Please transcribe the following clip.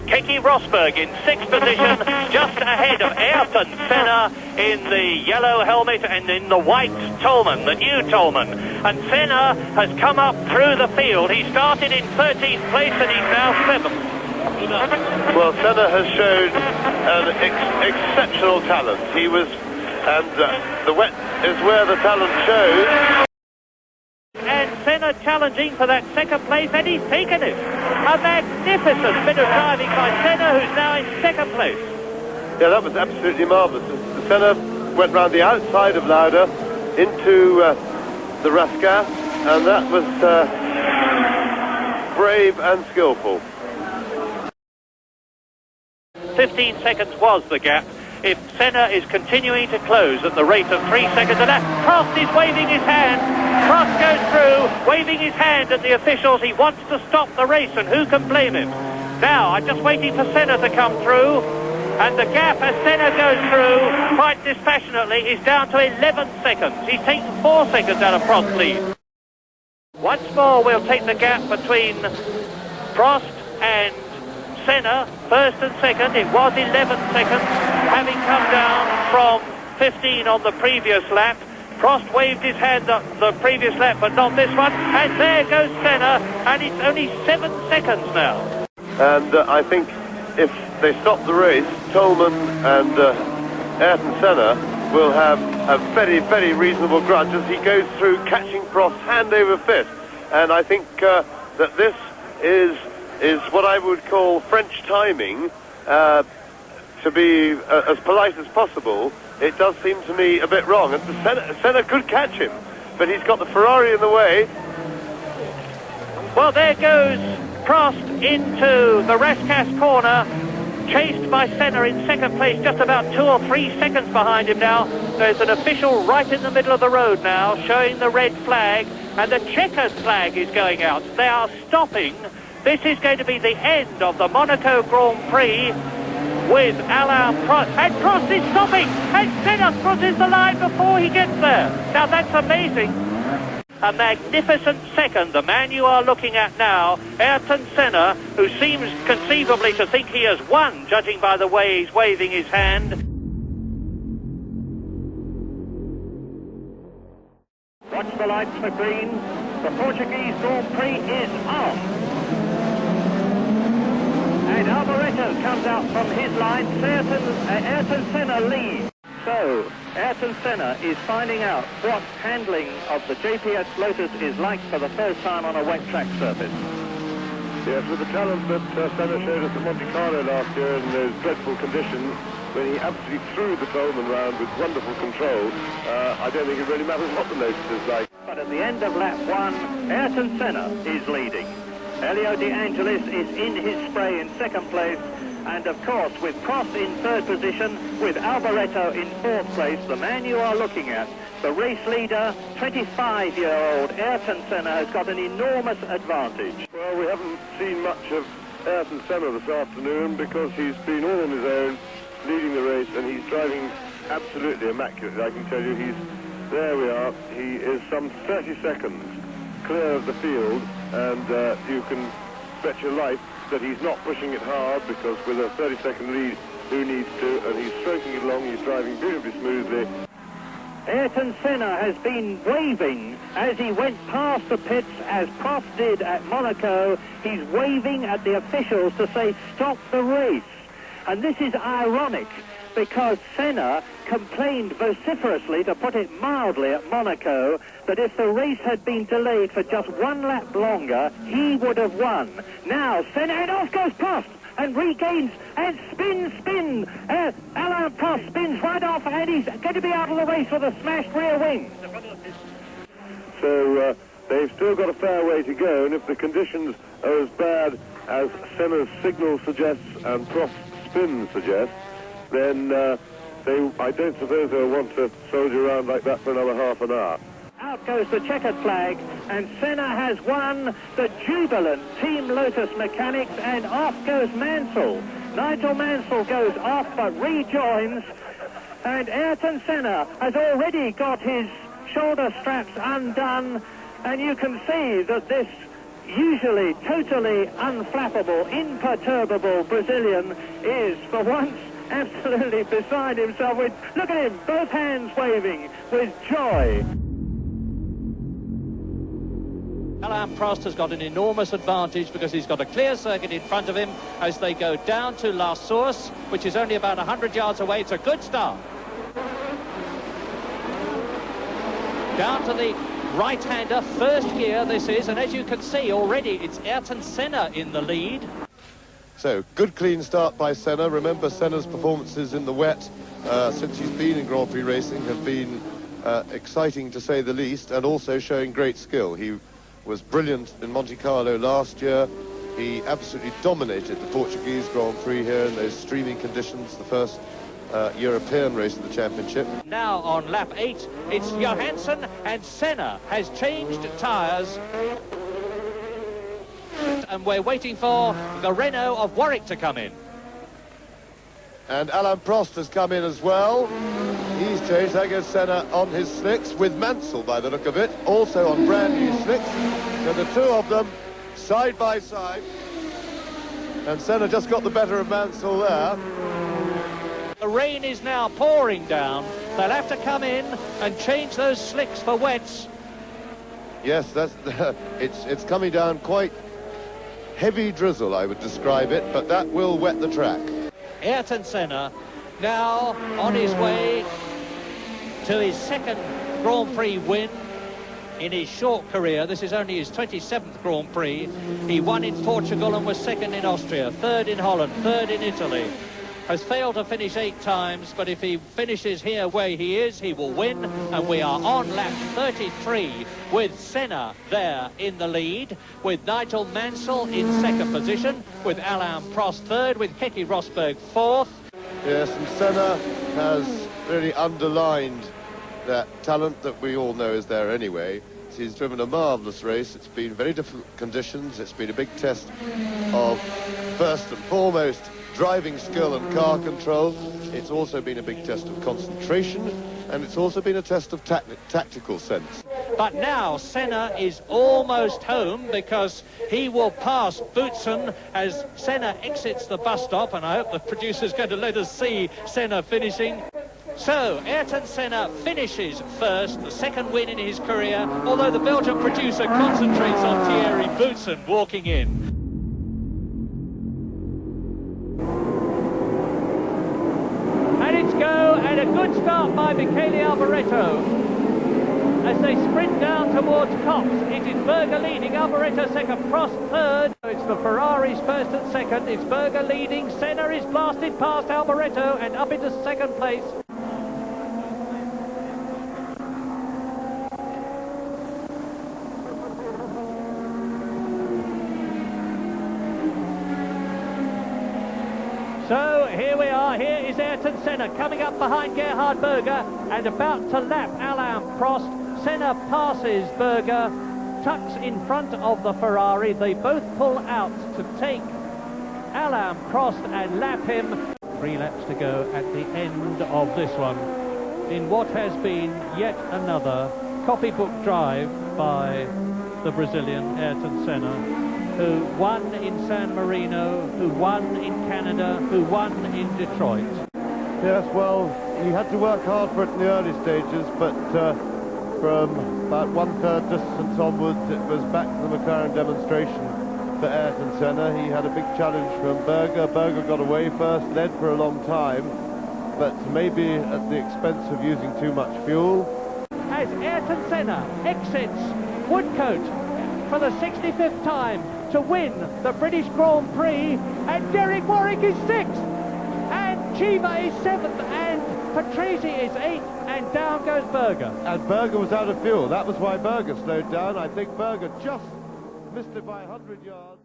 Keke Rosberg in 6th position, just ahead of Ayrton Senna in the yellow helmet and in the white Tolman, the new Tolman. And Senna has come up through the field. He started in 13th place and he's now 7th. Well, Senna has shown an exceptional talent. He was, and the wet is where the talent shows. And Senna challenging for that 2nd place, and he's taken it. A magnificent bit of driving by Senna, who's now in 2nd place. Yeah, that was absolutely marvellous. Senna went round the outside of Lauda into the Rascasse, and that was brave and skillful. 15 seconds was the gap. If Senna is continuing to close at the rate of 3 seconds a lap, Prost is waving his hand. Prost goes through, waving his hand at the officials. He wants to stop the race, and who can blame him? Now, I'm just waiting for Senna to come through, and the gap as Senna goes through, quite dispassionately, is down to 11 seconds. He's taken 4 seconds out of Prost's lead. Once more, we'll take the gap between Prost and Senna, 1st and 2nd. It was 11 seconds, having come down from 15 on the previous lap. Prost waved his hand up the previous lap, but not this one. And there goes Senna, and it's only 7 seconds now. And I think if they stop the race, Tolman and Ayrton Senna will have a very, very reasonable grudge as he goes through, catching Prost hand over fist. And I think that this is what I would call French timing. To be as polite as possible, it does seem to me a bit wrong. And Senna could catch him, but he's got the Ferrari in the way. Well, there goes Prost into the Rascasse corner, chased by Senna in 2nd place, just about 2 or 3 seconds behind him now. There's an official right in the middle of the road now, showing the red flag, and the checkered flag is going out. They are stopping. This is going to be the end of the Monaco Grand Prix with Alain Prost. And Prost is stopping, and Senna crosses the line before he gets there. Now that's amazing. A magnificent second, the man you are looking at now, Ayrton Senna, who seems conceivably to think he has won, judging by the way he's waving his hand. Watch the lights for green. The Portuguese Grand Prix is on. And Alboreto comes out from his line. Ayrton Senna leads. So, Ayrton Senna is finding out what handling of the JPS Lotus is like for the first time on a wet track surface. Yes, with the talent that Senna showed us at Monte Carlo last year in those dreadful conditions, when he absolutely threw the Tolman round with wonderful control, I don't think it really matters what the Lotus is like. But at the end of lap 1, Ayrton Senna is leading. Elio De Angelis is in his spray in 2nd place, and of course with Prost in 3rd position, with Alboreto in 4th place, the man you are looking at, the race leader, 25-year-old Ayrton Senna, has got an enormous advantage. Well, we haven't seen much of Ayrton Senna this afternoon because he's been all on his own, leading the race, and he's driving absolutely immaculately. I can tell you, there we are, he is some 30 seconds clear of the field, and you can bet your life that he's not pushing it hard, because with a 30-second lead, who needs to, and he's stroking it along, he's driving beautifully smoothly. Ayrton Senna has been waving as he went past the pits, as Prost did at Monaco. He's waving at the officials to say stop the race. And this is ironic, because Senna complained vociferously, to put it mildly, at Monaco, that if the race had been delayed for just 1 lap longer, he would have won. Now, Senna, and off goes Prost, and regains, and spin. Alain Prost spins right off, and he's going to be out of the race with a smashed rear wing. So, they've still got a fair way to go, and if the conditions are as bad as Senna's signal suggests and Prost's spin suggests, then I don't suppose they'll want to soldier around like that for another half an hour. Out goes the checkered flag, and Senna has won the jubilant Team Lotus Mechanics, and off goes Mansell. Nigel Mansell goes off but rejoins, and Ayrton Senna has already got his shoulder straps undone, and you can see that this usually totally unflappable, imperturbable Brazilian is, for once, absolutely beside himself with, look at him, both hands waving with joy. Alain Prost has got an enormous advantage because he's got a clear circuit in front of him as they go down to La Source, which is only about 100 yards away. It's a good start. Down to the right-hander, first gear this is, and as you can see already, it's Ayrton Senna in the lead. So, good clean start by Senna. Remember, Senna's performances in the wet since he's been in Grand Prix racing have been exciting to say the least, and also showing great skill. He was brilliant in Monte Carlo last year. He absolutely dominated the Portuguese Grand Prix here in those streaming conditions, the first European race of the championship. Now on lap 8, it's Johansson, and Senna has changed tyres. And we're waiting for the Renault of Warwick to come in. And Alain Prost has come in as well. He's changed. There goes Senna on his slicks with Mansell by the look of it, also on brand new slicks. So the two of them side by side. And Senna just got the better of Mansell there. The rain is now pouring down. They'll have to come in and change those slicks for wets. Yes, that's it's coming down quite heavy drizzle, I would describe it, but that will wet the track. Ayrton Senna now on his way to his second Grand Prix win in his short career. This is only his 27th Grand Prix. He won in Portugal and was second in Austria, third in Holland, third in Italy. Has failed to finish 8 times, but if he finishes here where he is, he will win. And we are on lap 33 with Senna there in the lead, with Nigel Mansell in second position, with Alain Prost third, with Keke Rosberg fourth. Yes, and Senna has really underlined that talent that we all know is there anyway. He's driven a marvellous race. It's been very difficult conditions. It's been a big test of, first and foremost, driving skill and car control. It's also been a big test of concentration, and it's also been a test of tactical sense. But now Senna is almost home because he will pass Boutsen as Senna exits the bus stop, and I hope the producer's going to let us see Senna finishing. So, Ayrton Senna finishes first, the second win in his career, although the Belgian producer concentrates on Thierry Boutsen walking in. And it's go, and a good start by Michele Alboreto as they sprint down towards Copse. It is Berger leading, Alboreto second, Prost third. It's the Ferraris first and second. It's Berger leading, Senna is blasted past Alboreto and up into second place. So here we are, here is Ayrton Senna coming up behind Gerhard Berger and about to lap Alain Prost. Senna passes Berger, tucks in front of the Ferrari. They both pull out to take Alain Prost and lap him. 3 laps to go at the end of this one, in what has been yet another copybook drive by the Brazilian Ayrton Senna, who won in San Marino, who won in Canada, who won in Detroit. Yes, well, he had to work hard for it in the early stages, but from about 1/3 distance onwards, it was back to the McLaren demonstration for Ayrton Senna. He had a big challenge from Berger. Berger got away first, led for a long time, but maybe at the expense of using too much fuel. As Ayrton Senna exits Woodcote for the 65th time to win the British Grand Prix, and Derek Warwick is 6th, and Chiva is 7th, and Patrese is 8th, and down goes Berger. And Berger was out of fuel. That was why Berger slowed down. I think Berger just missed it by 100 yards.